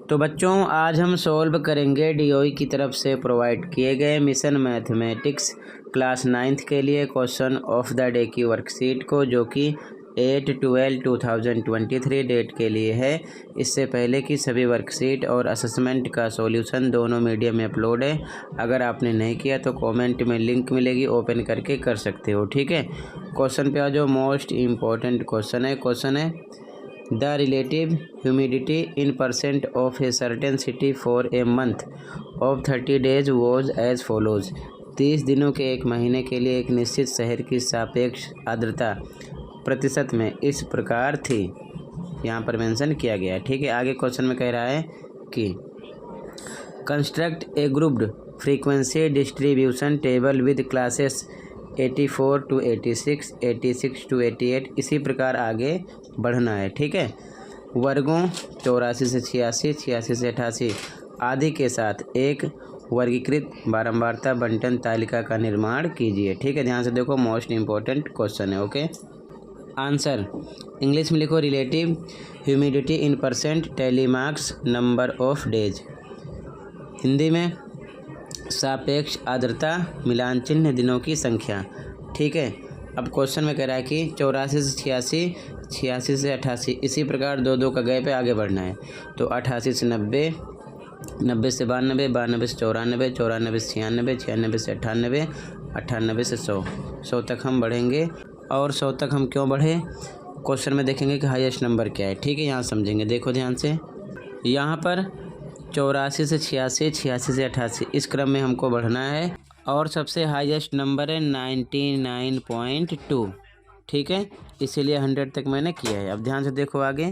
तो बच्चों आज हम सॉल्व करेंगे डीओई की तरफ से प्रोवाइड किए गए मिशन मैथमेटिक्स क्लास 9th के लिए क्वेश्चन ऑफ द डे की वर्कशीट को, जो कि 8/12/2023 डेट के लिए है। इससे पहले की सभी वर्कशीट और असेसमेंट का सॉल्यूशन दोनों मीडियम में अपलोड है। अगर आपने नहीं किया तो कमेंट में लिंक मिलेगी, ओपन करके कर सकते हो। ठीक है, क्वेश्चन पे आ जाओ। मोस्ट इम्पॉर्टेंट क्वेश्चन है the relative humidity in percent of a certain city for a month of 30 days was as follows. 30 दिनों के एक महीने के लिए एक निश्चित शहर की सापेक्ष आर्द्रता प्रतिशत में इस प्रकार थी। यहाँ पर मेंशन किया गया है। ठीक है, आगे क्वेश्चन में कह रहा है कि construct A grouped frequency distribution table with classes 84 to 86, 86 to 88, इसी प्रकार आगे बढ़ना है। ठीक है, वर्गों 84 से 86, 86 से 88 आदि के साथ एक वर्गीकृत बारंबारता बंटन तालिका का निर्माण कीजिए। ठीक है, ध्यान से देखो, मोस्ट इम्पोर्टेंट क्वेश्चन है। ओके, आंसर इंग्लिश में लिखो relative humidity in percent tally marks number of days. Hindi में सापेक्ष आर्द्रता मिलान चिन्ह दिनों की संख्या। ठीक है, अब क्वेश्चन में कह रहा है कि 84 से 86, 86 से 88 इसी प्रकार दो दो का गए पे आगे बढ़ना है। तो 88 से 90, 90 से 92, 92 से 94, 94 से 96, 96 से 98, 98 से 100, 100 तक हम बढ़ेंगे। और 100 तक हम क्यों बढ़े, क्वेश्चन में देखेंगे कि हाईएस्ट नंबर क्या है। ठीक है, यहाँ समझेंगे। देखो ध्यान से, यहाँ पर 84 से 86, 86 से 88 इस क्रम में हमको बढ़ना है और सबसे हाईएस्ट नंबर है 99.2। ठीक है, इसीलिए 100 तक मैंने किया है। अब ध्यान से देखो आगे।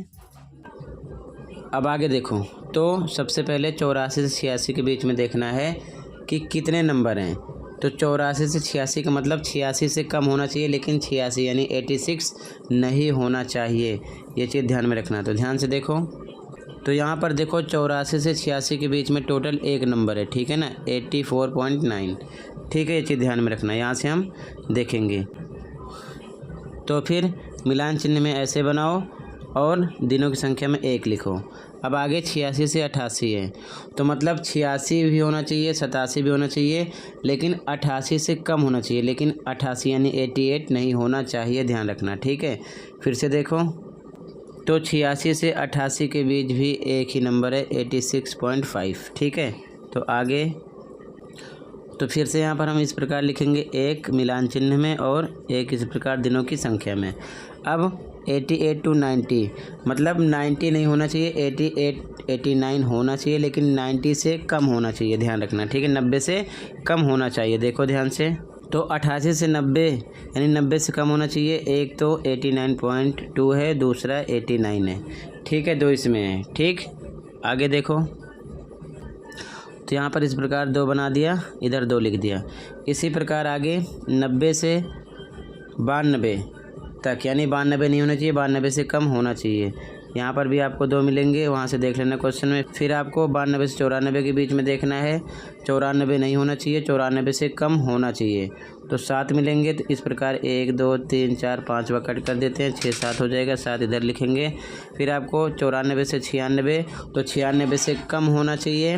अब आगे देखो, तो सबसे पहले 84 से 86 के बीच में देखना है कि कितने नंबर हैं। तो 84 से 86 का मतलब 86 से कम होना चाहिए, लेकिन 86 यानी 86 नहीं होना चाहिए। ये चीज़ ध्यान में रखना। तो ध्यान से देखो, तो यहाँ पर देखो 84 से 86 के बीच में टोटल एक नंबर है। ठीक है ना, 84.9। ठीक है, ये चीज़ ध्यान में रखना। यहाँ से हम देखेंगे तो फिर मिलान चिन्ह में ऐसे बनाओ और दिनों की संख्या में 1 लिखो। अब आगे 86 से 88 है, तो मतलब 86 भी होना चाहिए, 87 भी होना चाहिए, लेकिन 88 से कम होना चाहिए, लेकिन 88 यानी 88 नहीं होना चाहिए। ध्यान रखना। ठीक है, फिर से देखो, तो 86 से 88 के बीच भी एक ही नंबर है 86.5। ठीक है, तो आगे तो फिर से यहाँ पर हम इस प्रकार लिखेंगे, एक मिलान चिन्ह में और एक इस प्रकार दिनों की संख्या में। अब 88 to 90 मतलब 90 नहीं होना चाहिए, 88 89 होना चाहिए, लेकिन 90 से कम होना चाहिए। ध्यान रखना। ठीक है, 90 से कम होना चाहिए। देखो ध्यान से, तो 88 से 90 यानी 90 से कम होना चाहिए। एक तो 89.2 है, दूसरा 89 है। ठीक है, दो इसमें है। ठीक, आगे देखो, तो यहाँ पर इस प्रकार 2 बना दिया, इधर 2 लिख दिया। इसी प्रकार आगे 90 से 92 तक, यानी 92 नहीं होना चाहिए, 92 से कम होना चाहिए। यहाँ पर भी आपको 2 मिलेंगे, वहाँ से देख लेना क्वेश्चन में। फिर आपको 92 से 94 के बीच में देखना है, 94 नहीं होना चाहिए, 94 से कम होना चाहिए। तो 7 मिलेंगे। तो इस प्रकार 1 2 3 4 5 कट कर देते हैं, 6 7 हो जाएगा, 7 इधर लिखेंगे। फिर आपको 94 से 96, तो 96 से कम होना चाहिए,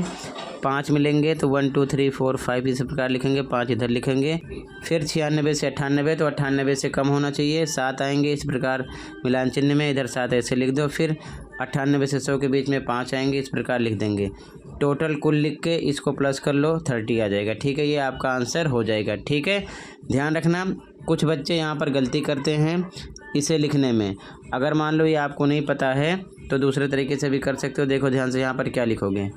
5 मिलेंगे। तो 1 2 3 4 5 इस प्रकार लिखेंगे, 5 इधर लिखेंगे। फिर 96 से 98, तो 98 से कम होना चाहिए, 7 आएंगे इस प्रकार मिलान चिन्ह में, इधर 7 ऐसे लिख दो। फिर 98 से 100 के बीच में 5 आएंगे, इस प्रकार लिख देंगे। टोटल कुल लिख के इसको प्लस कर लो, 30 आ जाएगा। ठीक है, ये आपका आंसर हो जाएगा। ठीक है, ध्यान रखना, कुछ बच्चे यहाँ पर गलती करते हैं इसे लिखने में। अगर मान लो ये आपको नहीं पता है तो दूसरे तरीके से भी कर सकते हो। देखो ध्यान से, यहाँ पर क्या लिखोगे,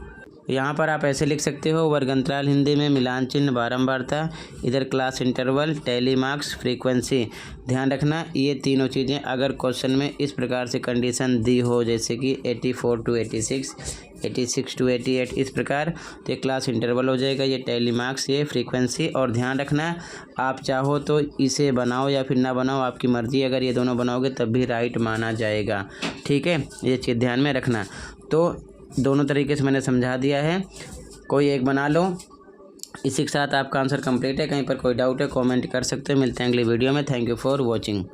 यहाँ पर आप ऐसे लिख सकते हो, वर्गंतराल हिंदी में मिलान चिन्ह बारंबारता, इधर class interval, tally marks, frequency. ध्यान रखना, ये तीनों चीज़ें अगर क्वेश्चन में इस प्रकार से कंडीशन दी हो, जैसे कि 84 to 86, 86 to 88 इस प्रकार, तो ये क्लास इंटरवल हो जाएगा, ये टेली मार्क्स, ये फ्रीक्वेंसी। और ध्यान रखना, आप चाहो तो इसे बनाओ या फिर ना बनाओ, आपकी मर्ज़ी। अगर ये दोनों बनाओगे तब भी राइट माना जाएगा। ठीक है, ये चीज़ ध्यान में रखना। तो दोनों तरीके से मैंने समझा दिया है, कोई एक बना लो। इसी के साथ आपका आंसर कंप्लीट है। कहीं पर कोई डाउट है कमेंट कर सकते हो। मिलते हैं अगली वीडियो में। Thank you for watching.